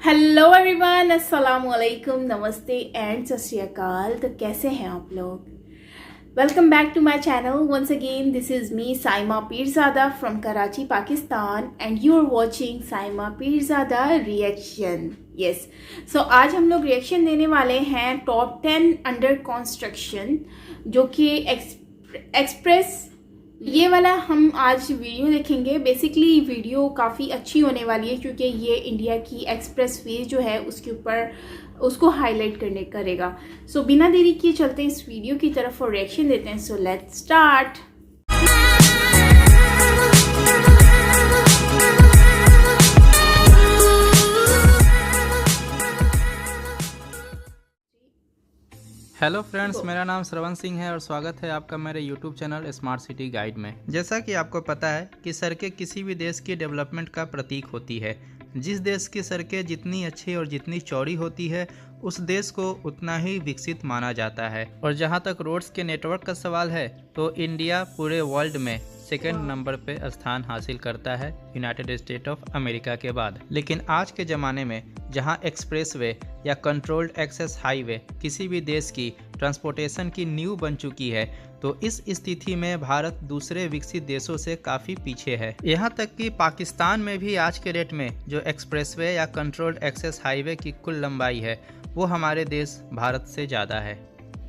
Hello everyone, अस्सलाम वालेकुम, नमस्ते एंड सत श्री अकाल। तो कैसे हैं आप लोग? Welcome back to my channel once again. This is me Saima Pirzada from Karachi, Pakistan and you are watching Saima Pirzada reaction. Yes, so आज हम लोग रिएक्शन देने वाले हैं टॉप 10 अंडर कंस्ट्रक्शन, जो कि एक्सप्रेस ये वाला हम आज वीडियो देखेंगे। बेसिकली वीडियो काफ़ी अच्छी होने वाली है क्योंकि ये इंडिया की एक्सप्रेस वे जो है उसके ऊपर उसको हाईलाइट करेगा। सो बिना देरी किए चलते हैं इस वीडियो की तरफ और रिएक्शन देते हैं। So let's start. Hello friends, मेरा नाम श्रवण सिंह है और स्वागत है आपका मेरे YouTube channel smart city guide में। जैसा कि आपको पता है कि सड़कें किसी भी देश की डेवलपमेंट का प्रतीक होती है। जिस देश की सड़कें जितनी अच्छी और जितनी चौड़ी होती है उस देश को उतना ही विकसित माना जाता है। और जहां तक रोड्स के नेटवर्क का सवाल है तो इंडिया पूरे वर्ल्ड में सेकेंड नंबर पे स्थान हासिल करता है यूनाइटेड स्टेट ऑफ अमेरिका के बाद। लेकिन आज के ज़माने में जहां एक्सप्रेसवे या कंट्रोल्ड एक्सेस हाईवे किसी भी देश की ट्रांसपोर्टेशन की नींव बन चुकी है, तो इस स्थिति में भारत दूसरे विकसित देशों से काफ़ी पीछे है। यहाँ तक कि पाकिस्तान में भी आज के डेट में जो एक्सप्रेसवे या कंट्रोल्ड एक्सेस हाईवे की कुल लंबाई है वो हमारे देश भारत से ज़्यादा है।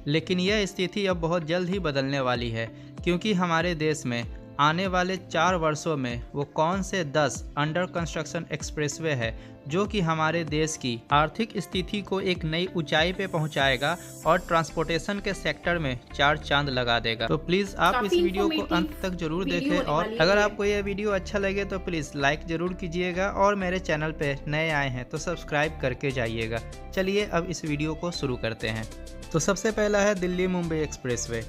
लेकिन यह स्थिति अब बहुत जल्द ही बदलने वाली है, क्योंकि हमारे देश में आने वाले 4 वर्षों में वो कौन से 10 अंडर कंस्ट्रक्शन एक्सप्रेसवे है जो कि हमारे देश की आर्थिक स्थिति को एक नई ऊंचाई पे पहुंचाएगा और ट्रांसपोर्टेशन के सेक्टर में 4 चांद लगा देगा। तो प्लीज़ आप इस वीडियो को अंत तक जरूर देखें और अगर आपको यह वीडियो अच्छा लगे तो प्लीज़ लाइक ज़रूर कीजिएगा और मेरे चैनल पे नए आए हैं तो सब्सक्राइब करके जाइएगा। चलिए अब इस वीडियो को शुरू करते हैं। तो सबसे पहला है दिल्ली मुंबई एक्सप्रेसवे।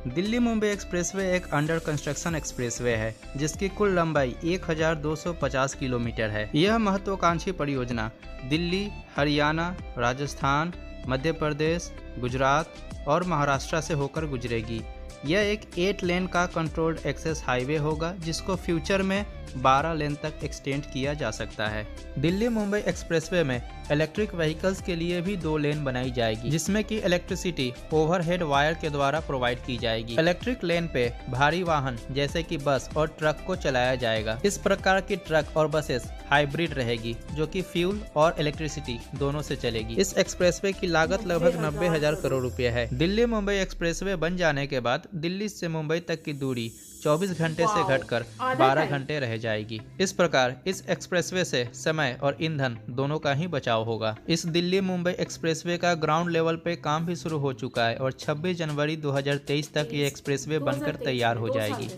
दिल्ली मुंबई एक्सप्रेसवे एक अंडर कंस्ट्रक्शन एक्सप्रेसवे है जिसकी कुल लंबाई 1250 किलोमीटर है। यह महत्वाकांक्षी परियोजना दिल्ली, हरियाणा, राजस्थान, मध्य प्रदेश, गुजरात और महाराष्ट्र से होकर गुजरेगी। यह एक 8 लेन का कंट्रोल्ड एक्सेस हाईवे होगा जिसको फ्यूचर में 12 लेन तक एक्सटेंड किया जा सकता है। दिल्ली मुंबई एक्सप्रेसवे में इलेक्ट्रिक व्हीकल्स के लिए भी 2 लेन बनाई जाएगी, जिसमें कि इलेक्ट्रिसिटी ओवरहेड वायर के द्वारा प्रोवाइड की जाएगी। इलेक्ट्रिक लेन पे भारी वाहन जैसे कि बस और ट्रक को चलाया जाएगा। इस प्रकार की ट्रक और बसेस हाइब्रिड रहेगी जो कि फ्यूल और इलेक्ट्रिसिटी दोनों से चलेगी। इस एक्सप्रेसवे की लागत लगभग 90,000 करोड़ रुपए है। दिल्ली मुंबई एक्सप्रेसवे बन जाने के बाद दिल्ली से मुंबई तक की दूरी 24 घंटे से घटकर 12 घंटे रह जाएगी। इस प्रकार इस एक्सप्रेसवे से समय और ईंधन दोनों का ही बचाव होगा। इस दिल्ली मुंबई एक्सप्रेसवे का ग्राउंड लेवल पे काम भी शुरू हो चुका है और 26 जनवरी 2023 तक ये एक्सप्रेसवे बनकर तैयार हो जाएगी।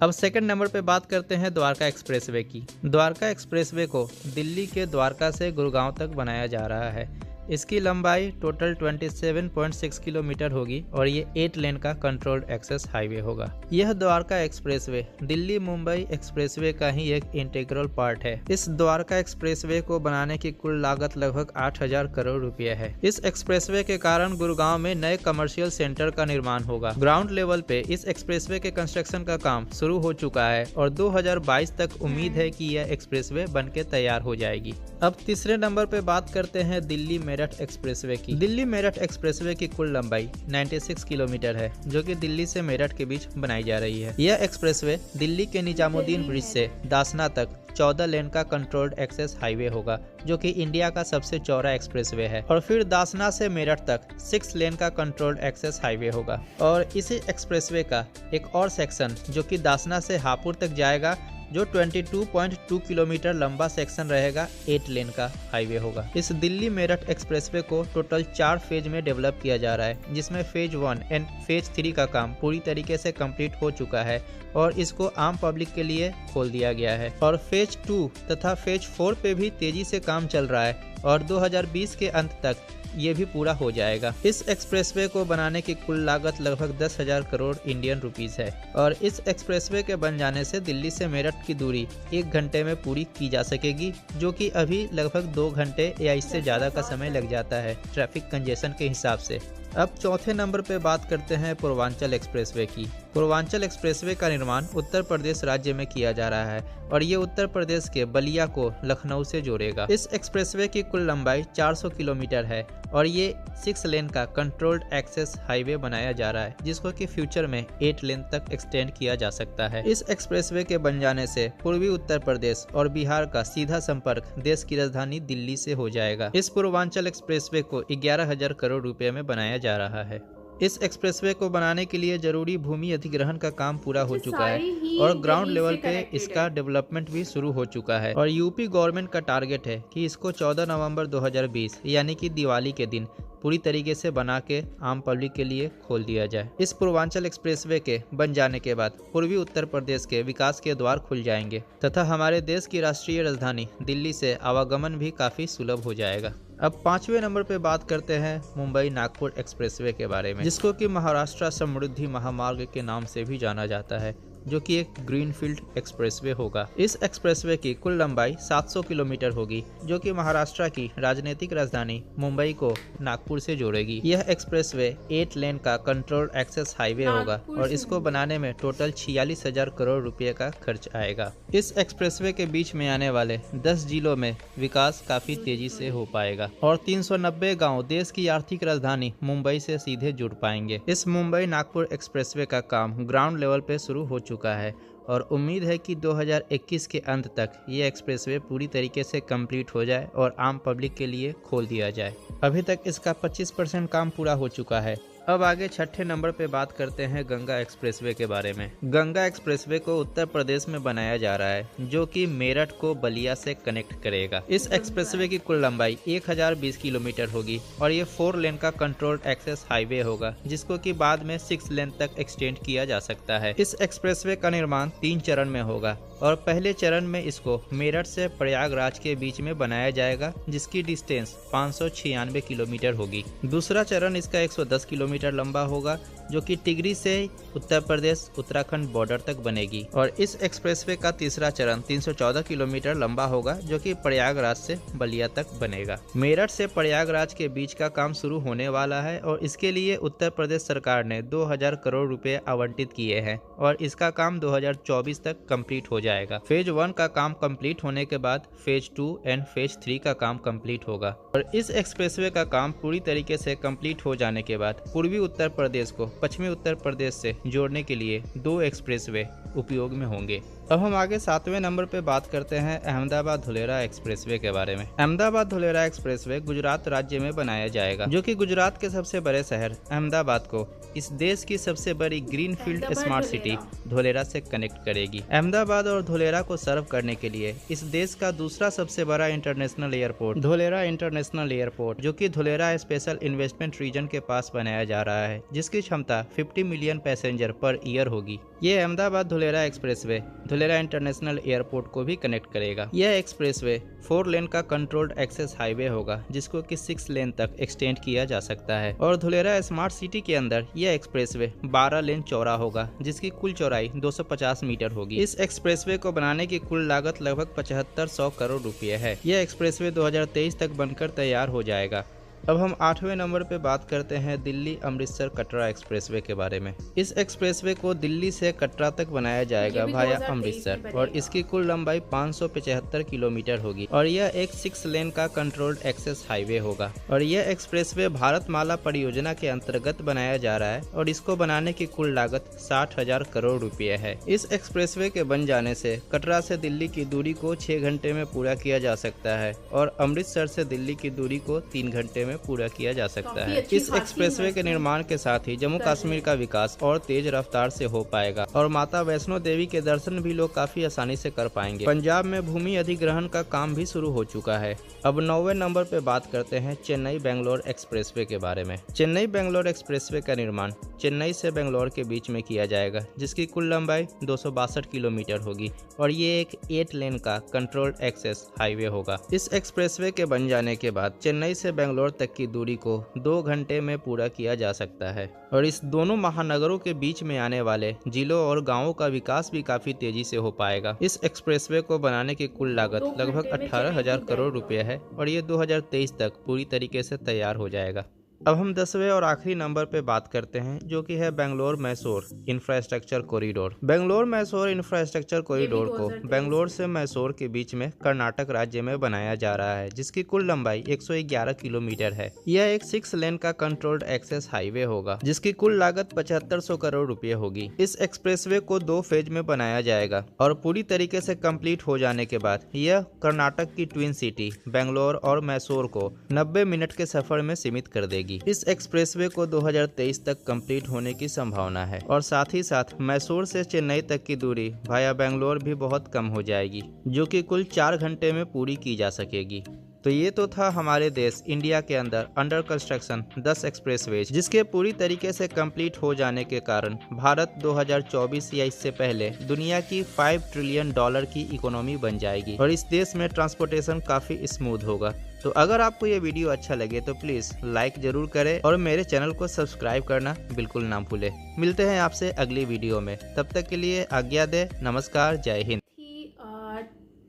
अब सेकंड नंबर पे बात करते हैं द्वारका एक्सप्रेसवे की। द्वारका एक्सप्रेसवे को दिल्ली के द्वारका से गुड़गांव तक बनाया जा रहा है। इसकी लंबाई टोटल 27.6 किलोमीटर होगी और ये 8 लेन का कंट्रोल्ड एक्सेस हाईवे होगा। यह द्वारका एक्सप्रेसवे दिल्ली मुंबई एक्सप्रेसवे का ही एक इंटीग्रल पार्ट है। इस द्वारका एक्सप्रेसवे को बनाने की कुल लागत लगभग 8,000 करोड़ रुपए है। इस एक्सप्रेसवे के कारण गुड़गांव में नए कमर्शियल सेंटर का निर्माण होगा। ग्राउंड लेवल पे इस एक्सप्रेसवे के कंस्ट्रक्शन का काम शुरू हो चुका है और 2022 तक उम्मीद है कि यह एक्सप्रेसवे बन के तैयार हो जाएगी। अब तीसरे नंबर पे बात करते हैं दिल्ली मेरठ एक्सप्रेसवे की। दिल्ली मेरठ एक्सप्रेसवे की कुल लंबाई 96 किलोमीटर है जो कि दिल्ली से मेरठ के बीच बनाई जा रही है। यह एक्सप्रेसवे दिल्ली के निजामुद्दीन ब्रिज से दासना तक 14 लेन का कंट्रोल्ड एक्सेस हाईवे होगा जो कि इंडिया का सबसे चौड़ा एक्सप्रेसवे है। और फिर दासना से मेरठ तक 6 लेन का कंट्रोल्ड एक्सेस हाईवे होगा। और इसी एक्सप्रेसवे का एक और सेक्शन जो कि दासना से हापुड़ तक जाएगा, जो 22.2 किलोमीटर लंबा सेक्शन रहेगा, 8 लेन का हाईवे होगा। इस दिल्ली मेरठ एक्सप्रेसवे को टोटल 4 फेज में डेवलप किया जा रहा है, जिसमें फेज 1 एंड फेज 3 का काम पूरी तरीके से कंप्लीट हो चुका है और इसको आम पब्लिक के लिए खोल दिया गया है। और फेज 2 तथा फेज 4 पे भी तेजी से काम चल रहा है और 2020 के अंत तक ये भी पूरा हो जाएगा। इस एक्सप्रेसवे को बनाने की कुल लागत लगभग 10,000 करोड़ इंडियन रुपीस है और इस एक्सप्रेसवे के बन जाने से दिल्ली से मेरठ की दूरी 1 घंटे में पूरी की जा सकेगी, जो कि अभी लगभग 2 घंटे या इससे ज़्यादा का समय लग जाता है ट्रैफिक कंजेशन के हिसाब से। अब चौथे नंबर पे बात करते हैं पूर्वांचल एक्सप्रेसवे की। पूर्वांचल एक्सप्रेसवे का निर्माण उत्तर प्रदेश राज्य में किया जा रहा है और ये उत्तर प्रदेश के बलिया को लखनऊ से जोड़ेगा। इस एक्सप्रेसवे की कुल लंबाई 400 किलोमीटर है और ये 6 लेन का कंट्रोल्ड एक्सेस हाईवे बनाया जा रहा है, जिसको कि फ्यूचर में 8 लेन तक एक्सटेंड किया जा सकता है। इस एक्सप्रेसवे के बन जाने से पूर्वी उत्तर प्रदेश और बिहार का सीधा संपर्क देश की राजधानी दिल्ली से हो जाएगा। इस पूर्वांचल एक्सप्रेसवे को 11,000 करोड़ रुपए में बनाया जा रहा है। इस एक्सप्रेसवे को बनाने के लिए जरूरी भूमि अधिग्रहण का काम पूरा हो चुका है और ग्राउंड लेवल पे इसका डेवलपमेंट भी शुरू हो चुका है और यूपी गवर्नमेंट का टारगेट है कि इसको 14 नवंबर 2020 यानी कि दिवाली के दिन पूरी तरीके से बना के आम पब्लिक के लिए खोल दिया जाए। इस पूर्वांचल एक्सप्रेसवे के बन जाने के बाद पूर्वी उत्तर प्रदेश के विकास के द्वार खुल जाएंगे तथा हमारे देश की राष्ट्रीय राजधानी दिल्ली से आवागमन भी काफी सुलभ हो जाएगा। अब 5वें नंबर पे बात करते हैं मुंबई नागपुर एक्सप्रेसवे के बारे में, जिसको कि महाराष्ट्र समृद्धि महामार्ग के नाम से भी जाना जाता है, जो कि एक ग्रीनफील्ड एक्सप्रेसवे होगा। इस एक्सप्रेसवे की कुल लंबाई 700 किलोमीटर होगी, जो कि महाराष्ट्र की राजनीतिक राजधानी मुंबई को नागपुर से जोड़ेगी। यह एक्सप्रेसवे 8 लेन का कंट्रोल्ड एक्सेस हाईवे होगा और इसको बनाने में टोटल 46,000 करोड़ रुपए का खर्च आएगा। इस एक्सप्रेसवे के बीच में आने वाले 10 जिलों में विकास काफी तेजी से हो पाएगा और 390 गाँव देश की आर्थिक राजधानी मुंबई से सीधे जुड़ पाएंगे। इस मुंबई नागपुर एक्सप्रेसवे का काम ग्राउंड लेवल पे शुरू हो चुका है और उम्मीद है कि 2021 के अंत तक ये एक्सप्रेसवे पूरी तरीके से कंप्लीट हो जाए और आम पब्लिक के लिए खोल दिया जाए। अभी तक इसका 25% काम पूरा हो चुका है। अब आगे 6ठे नंबर पे बात करते हैं गंगा एक्सप्रेसवे के बारे में। गंगा एक्सप्रेसवे को उत्तर प्रदेश में बनाया जा रहा है, जो कि मेरठ को बलिया से कनेक्ट करेगा। इस एक्सप्रेसवे की कुल लंबाई 1020 किलोमीटर होगी और ये 4 लेन का कंट्रोल्ड एक्सेस हाईवे होगा, जिसको कि बाद में 6 लेन तक एक्सटेंड किया जा सकता है। इस एक्सप्रेसवे का निर्माण 3 चरण में होगा और पहले चरण में इसको मेरठ से प्रयागराज के बीच में बनाया जाएगा, जिसकी डिस्टेंस 596 किलोमीटर होगी। दूसरा चरण इसका 110 किलोमीटर लंबा होगा, जो कि टिगरी से उत्तर प्रदेश उत्तराखंड बॉर्डर तक बनेगी और इस एक्सप्रेसवे का तीसरा चरण 314 किलोमीटर लंबा होगा, जो कि प्रयागराज से बलिया तक बनेगा। मेरठ से प्रयागराज के बीच का काम शुरू होने वाला है और इसके लिए उत्तर प्रदेश सरकार ने 2,000 करोड़ रुपए आवंटित किए हैं और इसका काम 2024 तक कंप्लीट हो जाएगा। फेज 1 का काम कंप्लीट होने के बाद फेज 2 एंड फेज 3 का काम कंप्लीट होगा और इस एक्सप्रेसवे का काम पूरी तरीके से कंप्लीट हो जाने के बाद पूर्वी उत्तर प्रदेश को पश्चिमी उत्तर प्रदेश से जोड़ने के लिए 2 एक्सप्रेसवे उपयोग में होंगे। अब हम आगे 7वें नंबर पे बात करते हैं अहमदाबाद धुलेरा एक्सप्रेसवे के बारे में। अहमदाबाद धुलेरा एक्सप्रेसवे गुजरात राज्य में बनाया जाएगा, जो कि गुजरात के सबसे बड़े शहर अहमदाबाद को इस देश की सबसे बड़ी ग्रीनफील्ड स्मार्ट सिटी धुलेरा से कनेक्ट करेगी। अहमदाबाद और धुलेरा को सर्व करने के लिए इस देश का दूसरा सबसे बड़ा international airport Dholera international airport, जो कि धुलेरा स्पेशल इन्वेस्टमेंट रीजन के पास बनाया जा रहा है, जिसकी क्षमता 50 मिलियन पैसेंजर पर ईयर होगी। ये Ahmedabad Dholera expressway Dholera international airport को भी कनेक्ट करेगा। यह एक्सप्रेसवे 4 लेन का कंट्रोल्ड एक्सेस हाईवे होगा, जिसको कि 6 लेन तक एक्सटेंड किया जा सकता है और धुलेरा स्मार्ट सिटी के अंदर यह एक्सप्रेसवे 12 लेन चौड़ा होगा, जिसकी कुल चौड़ाई 250 मीटर होगी। इस एक्सप्रेसवे को बनाने की कुल लागत लगभग 7500 करोड़ रुपए है। यह एक्सप्रेसवे 2023 तक बनकर तैयार हो जाएगा। अब हम 8वें नंबर पे बात करते हैं दिल्ली अमृतसर कटरा एक्सप्रेसवे के बारे में। इस एक्सप्रेसवे को दिल्ली से कटरा तक बनाया जाएगा भाया अमृतसर और इसकी कुल लंबाई 575 किलोमीटर होगी और यह एक 6 लेन का कंट्रोल्ड एक्सेस हाईवे होगा और यह एक्सप्रेसवे भारतमाला परियोजना के अंतर्गत बनाया जा रहा है और इसको बनाने की कुल लागत 60,000 करोड़ रुपए है। इस एक्सप्रेसवे के बन जाने से कटरा से दिल्ली की दूरी को 6 घंटे में पूरा किया जा सकता है और अमृतसर से दिल्ली की दूरी को 3 घंटे में पूरा किया जा सकता है। इस एक्सप्रेसवे के निर्माण के साथ ही जम्मू कश्मीर का विकास और तेज रफ्तार से हो पाएगा और माता वैष्णो देवी के दर्शन भी लोग काफी आसानी से कर पाएंगे। पंजाब में भूमि अधिग्रहण का काम भी शुरू हो चुका है। अब 9वें नंबर पे बात करते हैं चेन्नई बेंगलोर एक्सप्रेसवे के बारे में। चेन्नई बेंगलोर एक्सप्रेसवे का निर्माण चेन्नई से बेंगलोर के बीच में किया जाएगा, जिसकी कुल लंबाई 262 किलोमीटर होगी और ये एक 8 लेन का कंट्रोल्ड एक्सेस हाईवे होगा। इस एक्सप्रेसवे के बन जाने के बाद चेन्नई से बेंगलोर तक की दूरी को 2 घंटे में पूरा किया जा सकता है और इस दोनों महानगरों के बीच में आने वाले जिलों और गांवों का विकास भी काफी तेजी से हो पाएगा। इस एक्सप्रेसवे को बनाने की कुल लागत लगभग 18,000 करोड़ रुपए है और ये 2023 तक पूरी तरीके से तैयार हो जाएगा। अब हम 10वें और आखिरी नंबर पे बात करते हैं, जो कि है Bangalore Mysore infrastructure corridor. Bangalore Mysore infrastructure corridor को बेंगलोर से मैसूर के बीच में कर्नाटक राज्य में बनाया जा रहा है, जिसकी कुल लंबाई 111 किलोमीटर है। यह एक 6 लेन का कंट्रोल्ड एक्सेस हाईवे होगा, जिसकी कुल लागत 7500 करोड़ रुपए होगी। इस एक्सप्रेसवे को 2 फेज में बनाया जाएगा और पूरी तरीके से कंप्लीट हो जाने के बाद यह कर्नाटक की ट्विन सिटी बेंगलोर और मैसूर को 90 मिनट के सफर में सीमित कर देगी। इस एक्सप्रेसवे को 2023 तक कंप्लीट होने की संभावना है और साथ ही साथ मैसूर से चेन्नई तक की दूरी वाया बेंगलोर भी बहुत कम हो जाएगी, जो कि कुल 4 घंटे में पूरी की जा सकेगी। तो ये तो था हमारे देश इंडिया के अंदर अंडर कंस्ट्रक्शन 10 एक्सप्रेसवेज, जिसके पूरी तरीके से कंप्लीट हो जाने के कारण भारत 2024 या इससे पहले दुनिया की $5 ट्रिलियन की इकोनॉमी बन जाएगी और इस देश में ट्रांसपोर्टेशन काफी स्मूथ होगा। तो अगर आपको ये वीडियो अच्छा लगे तो प्लीज लाइक जरूर करें और मेरे चैनल को सब्सक्राइब करना बिल्कुल ना भूले। मिलते हैं आपसे अगली वीडियो में, तब तक के लिए आज्ञा दे। नमस्कार, जय हिंद।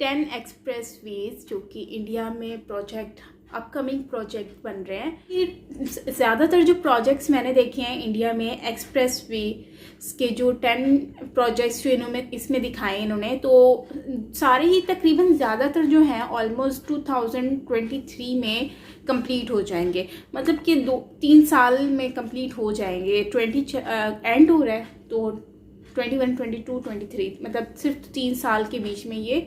10 एक्सप्रेस वेज जो कि इंडिया में प्रोजेक्ट अपकमिंग प्रोजेक्ट बन रहे हैं। ये ज़्यादातर जो प्रोजेक्ट्स मैंने देखे हैं इंडिया में एक्सप्रेस वे के जो 10 प्रोजेक्ट्स जो इन्होंने इसमें दिखाए इन्होंने, तो सारे ही तकरीबन ज़्यादातर जो हैं ऑलमोस्ट 2023 में कंप्लीट हो जाएंगे। मतलब कि 2-3 साल में कंप्लीट हो जाएंगे। 20 एंड हो रहा है तो 21, 22, 23 मतलब सिर्फ 3 साल के बीच में ये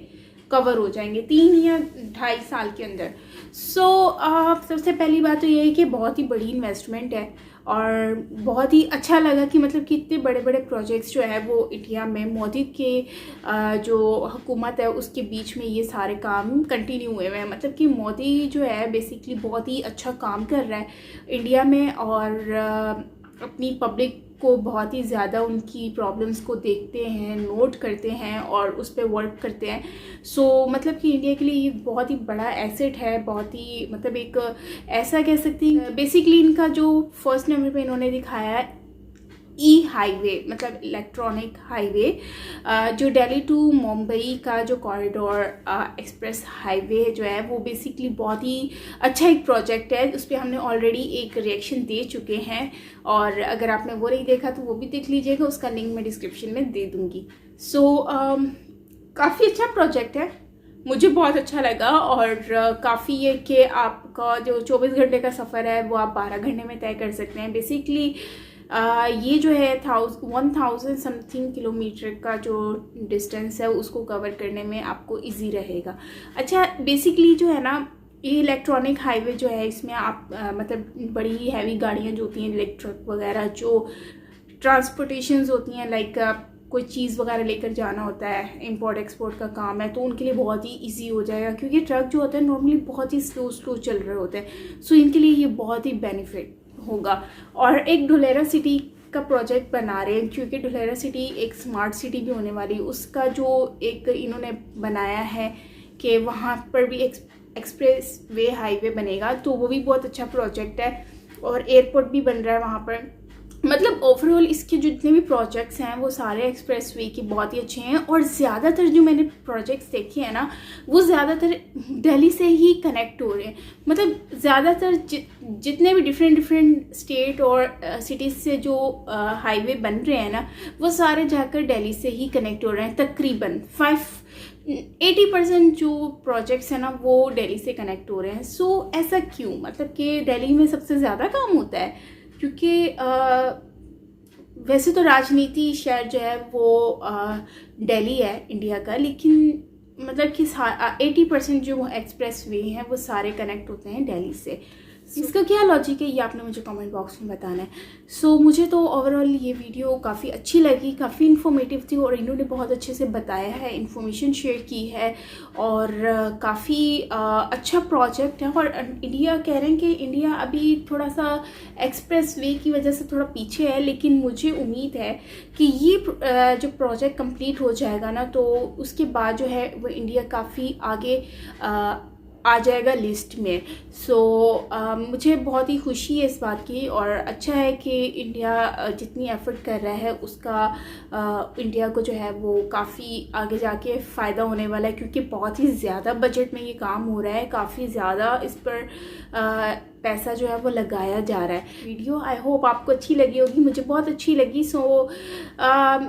कवर हो जाएंगे, 3 या 2.5 साल के अंदर। सबसे पहली बात तो ये है कि बहुत ही बड़ी इन्वेस्टमेंट है और बहुत ही अच्छा लगा कि मतलब कि इतने बड़े बड़े प्रोजेक्ट्स जो है वो इंडिया में मोदी के जो हुकूमत है उसके बीच में ये सारे काम कंटिन्यू हुए हैं। मतलब कि मोदी जो है बेसिकली बहुत ही अच्छा काम कर रहा है इंडिया में और अपनी पब्लिक को बहुत ही ज़्यादा उनकी प्रॉब्लम्स को देखते हैं, नोट करते हैं और उस पर वर्क करते हैं। मतलब कि इंडिया के लिए ये बहुत ही बड़ा एसेट है, बहुत ही मतलब एक ऐसा कह सकते हैं। बेसिकली इनका जो फर्स्ट नंबर पे इन्होंने दिखाया है ई हाईवे, मतलब इलेक्ट्रॉनिक हाईवे, जो दिल्ली टू मुंबई का जो कॉरिडोर एक्सप्रेस हाईवे जो है वो बेसिकली बहुत ही अच्छा एक प्रोजेक्ट है। उस पर हमने ऑलरेडी एक रिएक्शन दे चुके हैं और अगर आपने वो नहीं देखा तो वो भी देख लीजिएगा, उसका लिंक मैं डिस्क्रिप्शन में दे दूँगी। काफ़ी अच्छा प्रोजेक्ट है, मुझे बहुत अच्छा लगा और काफ़ी ये कि आपका जो 24 घंटे का सफ़र है वो आप 12 घंटे में तय कर सकते हैं। बेसिकली ये जो है 1000 समथिंग किलोमीटर का जो डिस्टेंस है उसको कवर करने में आपको इजी रहेगा। अच्छा, बेसिकली जो है ना ये इलेक्ट्रॉनिक हाईवे जो है इसमें आप मतलब बड़ी ही हैवी गाड़ियाँ जो होती हैं, इलेक्ट्रिक वगैरह जो ट्रांसपोर्टेशंस होती हैं, लाइक कोई चीज़ वगैरह लेकर जाना होता है, इंपोर्ट एक्सपोर्ट का काम है, तो उनके लिए बहुत ही इजी हो जाएगा क्योंकि ट्रक जो होता है नॉर्मली बहुत ही स्लो चल रहे होते हैं। सो इनके लिए ये बहुत ही बेनिफिट होगा। और एक धुलेरा सिटी का प्रोजेक्ट बना रहे हैं क्योंकि धुलेरा सिटी एक स्मार्ट सिटी भी होने वाली है। उसका जो एक इन्होंने बनाया है कि वहाँ पर भी एक्सप्रेस वे हाईवे बनेगा, तो वो भी बहुत अच्छा प्रोजेक्ट है और एयरपोर्ट भी बन रहा है वहाँ पर। मतलब ओवरऑल इसके जितने भी प्रोजेक्ट्स हैं वो सारे एक्सप्रेस वे के बहुत ही अच्छे हैं और ज़्यादातर जो मैंने प्रोजेक्ट्स देखे हैं ना वो ज़्यादातर दिल्ली से ही कनेक्ट हो रहे हैं। मतलब ज़्यादातर जितने भी डिफरेंट स्टेट और सिटीज़ से जो हाईवे बन रहे हैं ना वो सारे जाकर दिल्ली से ही कनेक्ट हो रहे हैं। तकरीबन 80% जो प्रोजेक्ट्स हैं ना वो दिल्ली से कनेक्ट हो रहे हैं। ऐसा क्यों? मतलब कि दिल्ली में सबसे ज़्यादा काम होता है क्योंकि वैसे तो राजनीति शहर जो है वो दिल्ली है इंडिया का, लेकिन मतलब कि 80% जो एक्सप्रेस वे हैं वो सारे कनेक्ट होते हैं दिल्ली से। इसका क्या लॉजिक है ये आपने मुझे कमेंट बॉक्स में बताना है। मुझे तो ओवरऑल ये वीडियो काफ़ी अच्छी लगी, काफ़ी इन्फॉर्मेटिव थी और इन्होंने बहुत अच्छे से बताया है, इन्फॉर्मेशन शेयर की है और काफ़ी अच्छा प्रोजेक्ट है। और इंडिया कह रहे हैं कि इंडिया अभी थोड़ा सा एक्सप्रेस वे की वजह से थोड़ा पीछे है, लेकिन मुझे उम्मीद है कि ये जो प्रोजेक्ट कंप्लीट हो जाएगा ना तो उसके बाद जो है वो इंडिया काफ़ी आगे आ जाएगा लिस्ट में। मुझे बहुत ही खुशी है इस बात की और अच्छा है कि इंडिया जितनी एफर्ट कर रहा है उसका इंडिया को जो है वो काफ़ी आगे जाके फ़ायदा होने वाला है क्योंकि बहुत ही ज़्यादा बजट में ये काम हो रहा है, काफ़ी ज़्यादा इस पर पैसा जो है वो लगाया जा रहा है। वीडियो आई होप आपको अच्छी लगी होगी, मुझे बहुत अच्छी लगी। सो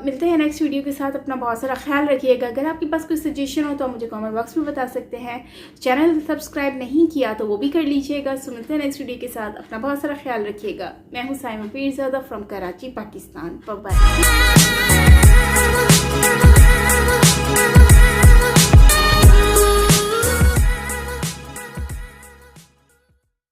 मिलते हैं नेक्स्ट वीडियो के साथ। अपना बहुत सारा ख्याल रखिएगा। अगर आपके पास कोई सजेशन हो तो आप मुझे कमेंट बॉक्स में बता सकते हैं। चैनल सब्सक्राइब नहीं किया तो वो भी कर लीजिएगा। सो मिलते हैं नेक्स्ट वीडियो के साथ। अपना बहुत सारा ख्याल रखिएगा। मैं हूँ Saima Pirzada from Karachi, Pakistan. Bye bye.